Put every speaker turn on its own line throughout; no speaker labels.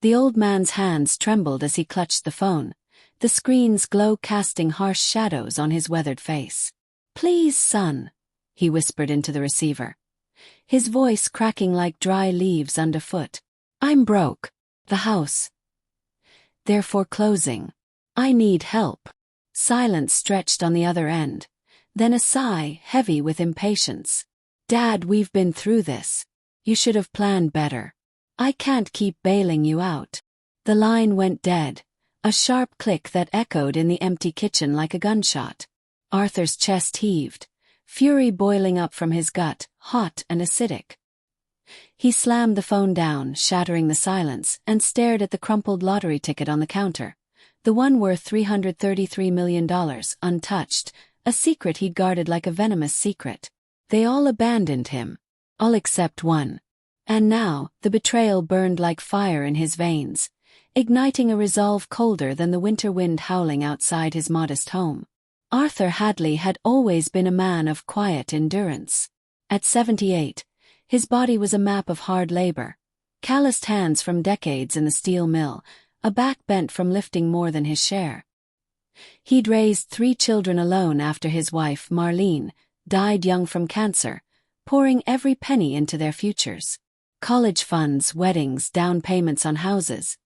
The old man's hands trembled as he clutched the phone, the screen's glow casting harsh shadows on his weathered face. "Please, son," he whispered into the receiver, his voice cracking like dry leaves underfoot. "I'm broke. The house. They're foreclosing. I need help." Silence stretched on the other end, then a sigh, heavy with impatience. "Dad, we've been through this. You should have planned better. I can't keep bailing you out." The line went dead, a sharp click that echoed in the empty kitchen like a gunshot. Arthur's chest heaved, fury boiling up from his gut, hot and acidic. He slammed the phone down, shattering the silence, and stared at the crumpled lottery ticket on the counter, the one worth $333 million, untouched, a secret he'd guarded like a venomous secret. They all abandoned him. All except one. And now, the betrayal burned like fire in his veins, igniting a resolve colder than the winter wind howling outside his modest home. Arthur Hadley had always been a man of quiet endurance. At 78, his body was a map of hard labor, calloused hands from decades in the steel mill, a back bent from lifting more than his share. He'd raised 3 children alone after his wife, Marlene, died young from cancer, pouring every penny into their futures. College funds, weddings, down payments on houses.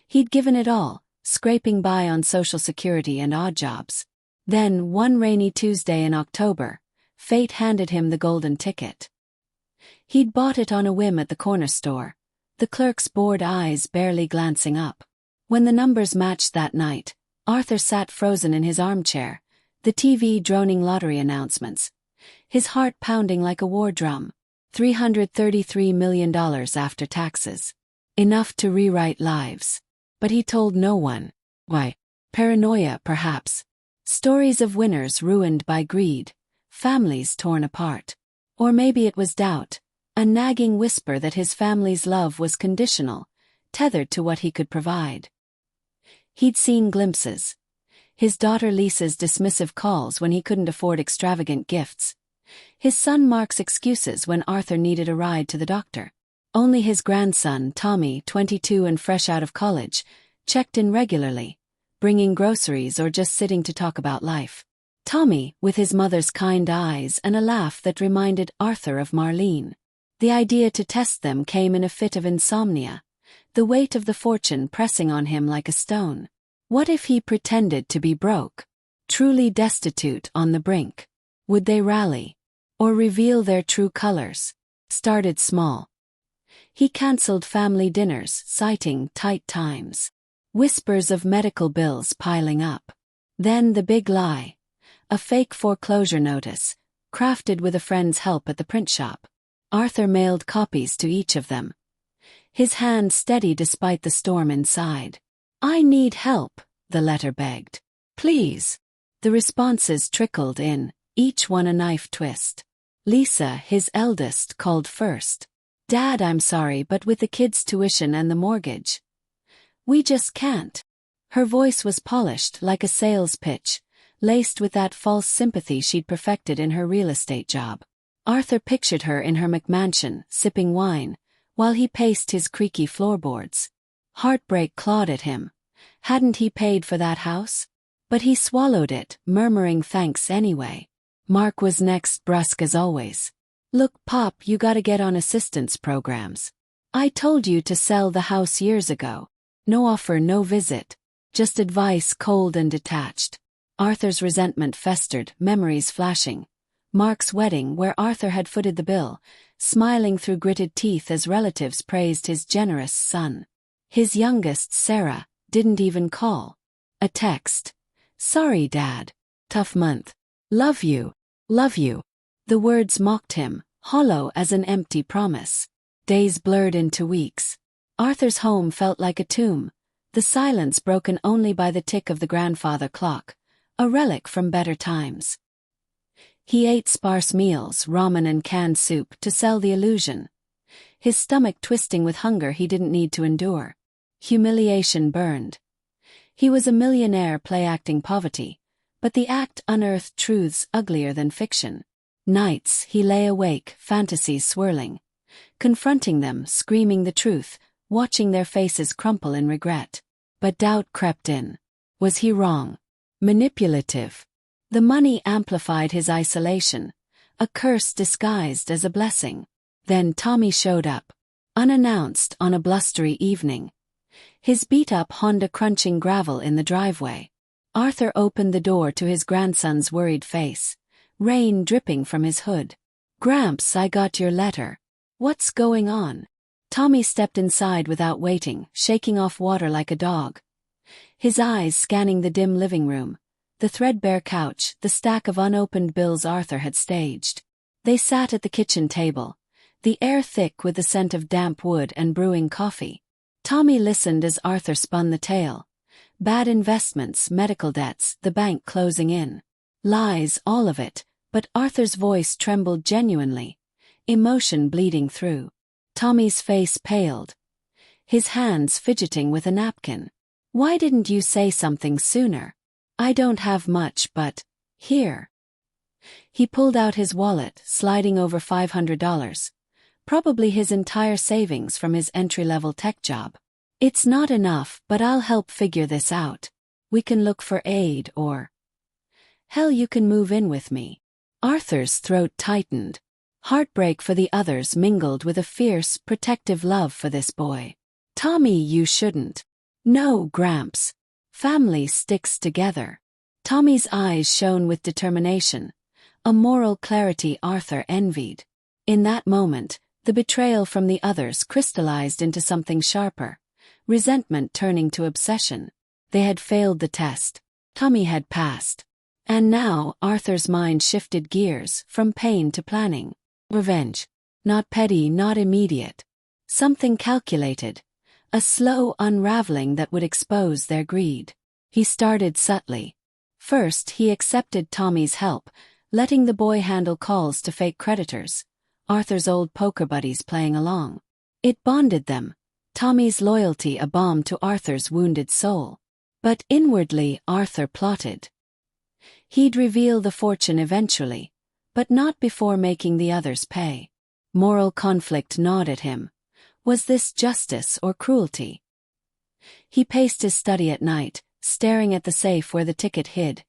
He'd given it all, scraping by on Social Security and odd jobs. Then, one rainy Tuesday in October, fate handed him the golden ticket. He'd bought it on a whim at the corner store, the clerk's bored eyes barely glancing up. When the numbers matched that night, Arthur sat frozen in his armchair, the TV droning lottery announcements, his heart pounding like a war drum. $333 million after taxes. Enough to rewrite lives. But he told no one. Why? Paranoia, perhaps. Stories of winners ruined by greed, families torn apart. Or maybe it was doubt, a nagging whisper that his family's love was conditional, tethered to what he could provide. He'd seen glimpses. His daughter Lisa's dismissive calls when he couldn't afford extravagant gifts. His son Mark's excuses when Arthur needed a ride to the doctor. Only his grandson, Tommy, 22 and fresh out of college, checked in regularly, bringing groceries or just sitting to talk about life. Tommy, with his mother's kind eyes and a laugh that reminded Arthur of Marlene. The idea to test them came in a fit of insomnia, the weight of the fortune pressing on him like a stone. What if he pretended to be broke, truly destitute, on the brink? Would they rally? Or reveal their true colors? Started small. He cancelled family dinners, citing tight times. Whispers of medical bills piling up. Then the big lie. A fake foreclosure notice, crafted with a friend's help at the print shop. Arthur mailed copies to each of them, his hand steady despite the storm inside. "I need help," the letter begged. "Please." The responses trickled in, each one a knife twist. Lisa, his eldest, called first. "Dad, I'm sorry, but with the kids' tuition and the mortgage, we just can't." Her voice was polished like a sales pitch, laced with that false sympathy she'd perfected in her real estate job. Arthur pictured her in her McMansion, sipping wine, while he paced his creaky floorboards. Heartbreak clawed at him. Hadn't he paid for that house? But he swallowed it, murmuring thanks anyway. Mark was next, brusque as always. "Look, Pop, you gotta get on assistance programs. I told you to sell the house years ago. No offer, no visit. Just advice, cold and detached." Arthur's resentment festered, memories flashing. Mark's wedding, where Arthur had footed the bill, smiling through gritted teeth as relatives praised his generous son. His youngest, Sarah, didn't even call. A text. "Sorry, Dad. Tough month. Love you. Love you." The words mocked him, hollow as an empty promise. Days blurred into weeks. Arthur's home felt like a tomb, the silence broken only by the tick of the grandfather clock, a relic from better times. He ate sparse meals, ramen and canned soup, to sell the illusion, his stomach twisting with hunger he didn't need to endure. Humiliation burned. He was a millionaire play-acting poverty, but the act unearthed truths uglier than fiction. Nights he lay awake, fantasies swirling, confronting them, screaming the truth, watching their faces crumple in regret. But doubt crept in. Was he wrong? Manipulative? The money amplified his isolation, a curse disguised as a blessing. Then Tommy showed up, unannounced on a blustery evening, his beat-up Honda crunching gravel in the driveway. Arthur opened the door to his grandson's worried face, rain dripping from his hood. "Gramps, I got your letter. What's going on?" Tommy stepped inside without waiting, shaking off water like a dog, his eyes scanning the dim living room, the threadbare couch, the stack of unopened bills Arthur had staged. They sat at the kitchen table, the air thick with the scent of damp wood and brewing coffee. Tommy listened as Arthur spun the tale. Bad investments, medical debts, the bank closing in. Lies, all of it, but Arthur's voice trembled genuinely, emotion bleeding through. Tommy's face paled, his hands fidgeting with a napkin. "Why didn't you say something sooner? I don't have much, but here." He pulled out his wallet, sliding over $500, probably his entire savings from his entry-level tech job. "It's not enough, but I'll help figure this out. We can look for aid or... hell, you can move in with me." Arthur's throat tightened. Heartbreak for the others mingled with a fierce, protective love for this boy. "Tommy, you shouldn't." "No, Gramps. Family sticks together." Tommy's eyes shone with determination, a moral clarity Arthur envied. In that moment, the betrayal from the others crystallized into something sharper, resentment turning to obsession. They had failed the test. Tommy had passed. And now Arthur's mind shifted gears, from pain to planning. Revenge. Not petty, not immediate. Something calculated. A slow unraveling that would expose their greed. He started subtly. First, he accepted Tommy's help, letting the boy handle calls to fake creditors, Arthur's old poker buddies playing along. It bonded them, Tommy's loyalty a balm to Arthur's wounded soul. But inwardly, Arthur plotted. He'd reveal the fortune eventually, but not before making the others pay. Moral conflict gnawed at him. Was this justice or cruelty? He paced his study at night, staring at the safe where the ticket hid,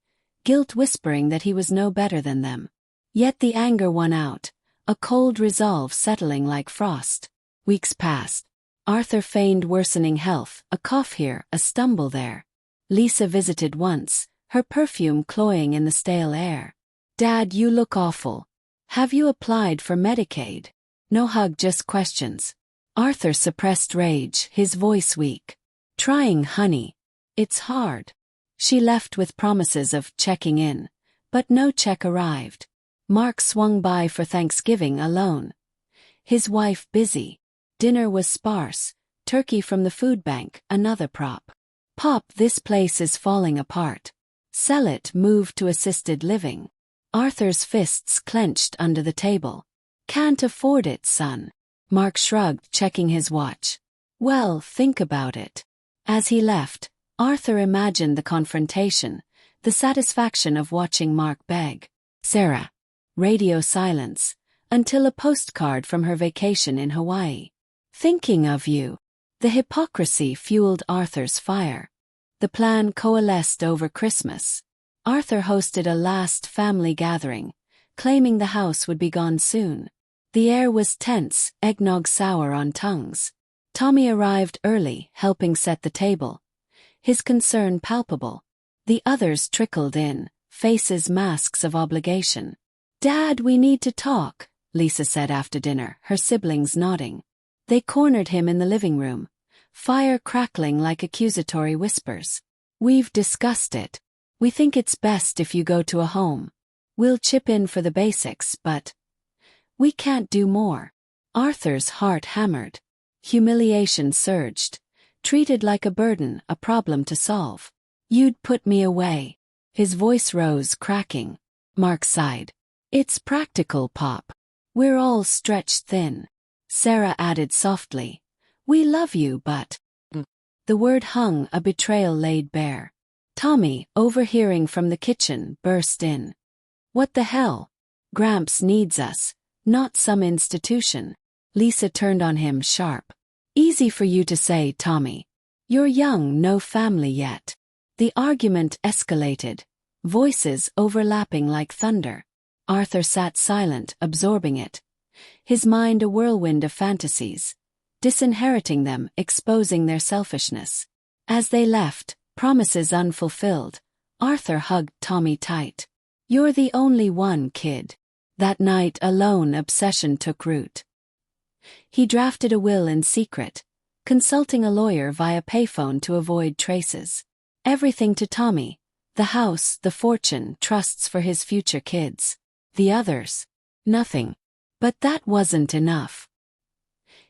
guilt whispering that he was no better than them. Yet the anger won out, a cold resolve settling like frost. Weeks passed. Arthur feigned worsening health, a cough here, a stumble there. Lisa visited once, her perfume cloying in the stale air. "Dad, you look awful. Have you applied for Medicaid?" No hug, just questions. Arthur suppressed rage, his voice weak. "Trying, honey. It's hard." She left with promises of checking in, but no check arrived. Mark swung by for Thanksgiving alone. His wife busy. Dinner was sparse, turkey from the food bank, another prop. "Pop, this place is falling apart. Sell it, move to assisted living." Arthur's fists clenched under the table. "Can't afford it, son." Mark shrugged, checking his watch. "Well, think about it." As he left, Arthur imagined the confrontation, the satisfaction of watching Mark beg. "Sarah." Radio silence, until a postcard from her vacation in Hawaii. "Thinking of you." The hypocrisy fueled Arthur's fire. The plan coalesced over Christmas. Arthur hosted a last family gathering, claiming the house would be gone soon. The air was tense, eggnog sour on tongues. Tommy arrived early, helping set the table, his concern palpable. The others trickled in, faces masks of obligation. "Dad, we need to talk," Lisa said after dinner, her siblings nodding. They cornered him in the living room, fire crackling like accusatory whispers. "We've discussed it. We think it's best if you go to a home. We'll chip in for the basics, but we can't do more." Arthur's heart hammered. Humiliation surged, treated like a burden, a problem to solve. "You'd put me away." His voice rose, cracking. Mark sighed. "It's practical, Pop. We're all stretched thin." Sarah added softly, "We love you, but..." The word hung, a betrayal laid bare. Tommy, overhearing from the kitchen, burst in. "What the hell? Gramps needs us, not some institution." Lisa turned on him sharp. Easy for you to say, Tommy. You're young, no family yet. The argument escalated, voices overlapping like thunder. Arthur sat silent, absorbing it. His mind a whirlwind of fantasies, disinheriting them, exposing their selfishness. As they left, promises unfulfilled, Arthur hugged Tommy tight. You're the only one, kid. That night alone obsession took root. He drafted a will in secret, consulting a lawyer via payphone to avoid traces. Everything to Tommy, the house, the fortune, trusts for his future kids. The others, nothing. But that wasn't enough.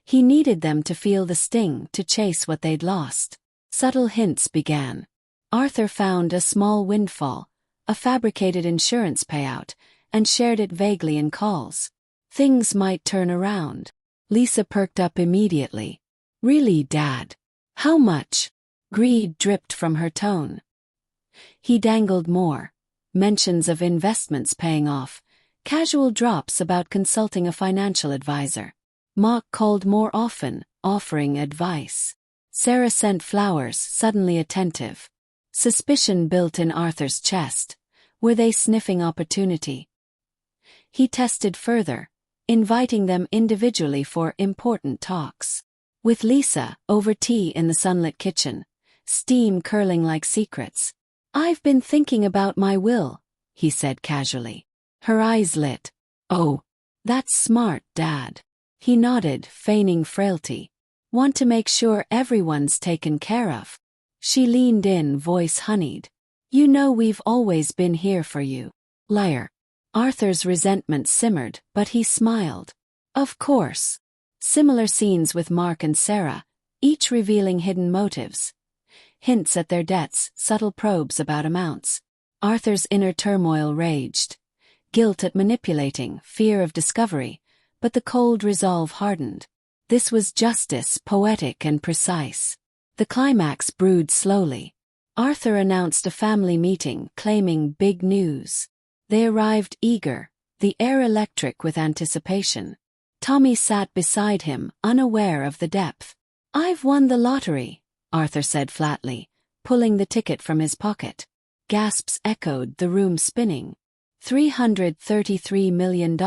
He needed them to feel the sting, to chase what they'd lost. Subtle hints began. Arthur found a small windfall, a fabricated insurance payout, and shared it vaguely in calls. Things might turn around. Lisa perked up immediately. Really, Dad? How much? Greed dripped from her tone. He dangled more. Mentions of investments paying off, casual drops about consulting a financial advisor. Mark called more often, offering advice. Sarah sent flowers, suddenly attentive. Suspicion built in Arthur's chest. Were they sniffing opportunity? He tested further, inviting them individually for important talks. With Lisa, over tea in the sunlit kitchen, steam curling like secrets. I've been thinking about my will, he said casually. Her eyes lit. Oh, that's smart, Dad. He nodded, feigning frailty. Want to make sure everyone's taken care of. She leaned in, voice honeyed. You know we've always been here for you. Liar. Arthur's resentment simmered, but he smiled. Of course. Similar scenes with Mark and Sarah, each revealing hidden motives. Hints at their debts, subtle probes about amounts. Arthur's inner turmoil raged. Guilt at manipulating, fear of discovery, but the cold resolve hardened. This was justice, poetic and precise. The climax brewed slowly. Arthur announced a family meeting, claiming big news. They arrived eager, the air electric with anticipation. Tommy sat beside him, unaware of the depth. I've won the lottery, Arthur said flatly, pulling the ticket from his pocket. Gasps echoed, the room spinning. $333 million.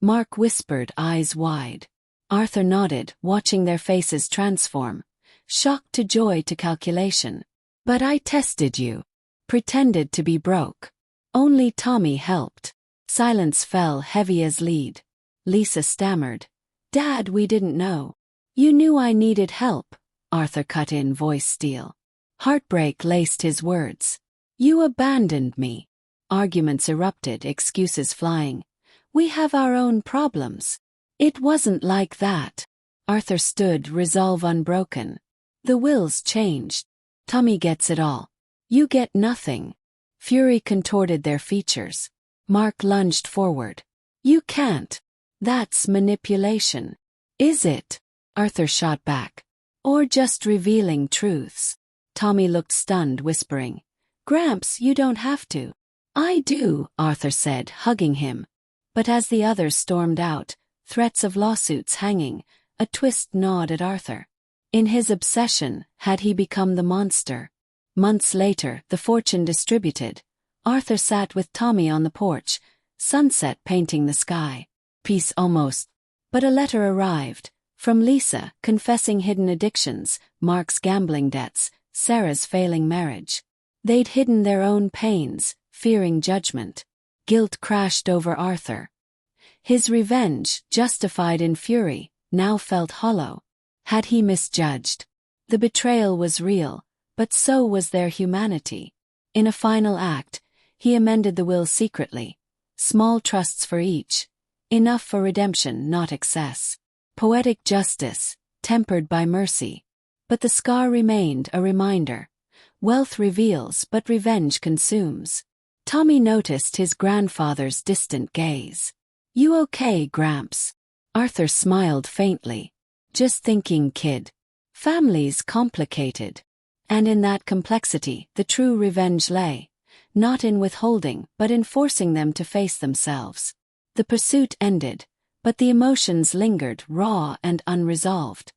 Mark whispered, eyes wide. Arthur nodded, watching their faces transform. Shock to joy to calculation. But I tested you. Pretended to be broke. Only Tommy helped. Silence fell heavy as lead. Lisa stammered. Dad, we didn't know. You knew I needed help, Arthur cut in, voice steel. Heartbreak laced his words. You abandoned me. Arguments erupted, excuses flying. We have our own problems. It wasn't like that. Arthur stood, resolve unbroken. The wills changed. Tommy gets it all. You get nothing. Fury contorted their features. Mark lunged forward. You can't. That's manipulation. Is it? Arthur shot back. Or just revealing truths? Tommy looked stunned, whispering. Gramps, you don't have to. I do, Arthur said, hugging him. But as the others stormed out, threats of lawsuits hanging, a twist gnawed at Arthur. In his obsession, had he become the monster? Months later, the fortune distributed. Arthur sat with Tommy on the porch, sunset painting the sky. Peace almost. But a letter arrived, from Lisa, confessing hidden addictions, Mark's gambling debts, Sarah's failing marriage. They'd hidden their own pains, fearing judgment. Guilt crashed over Arthur. His revenge, justified in fury, now felt hollow. Had he misjudged? The betrayal was real, but so was their humanity. In a final act, he amended the will secretly. Small trusts for each. Enough for redemption, not excess. Poetic justice, tempered by mercy. But the scar remained, a reminder. Wealth reveals, but revenge consumes. Tommy noticed his grandfather's distant gaze. You okay, Gramps? Arthur smiled faintly. Just thinking, kid. Family's complicated. And in that complexity, the true revenge lay. Not in withholding, but in forcing them to face themselves. The pursuit ended, but the emotions lingered, raw and unresolved.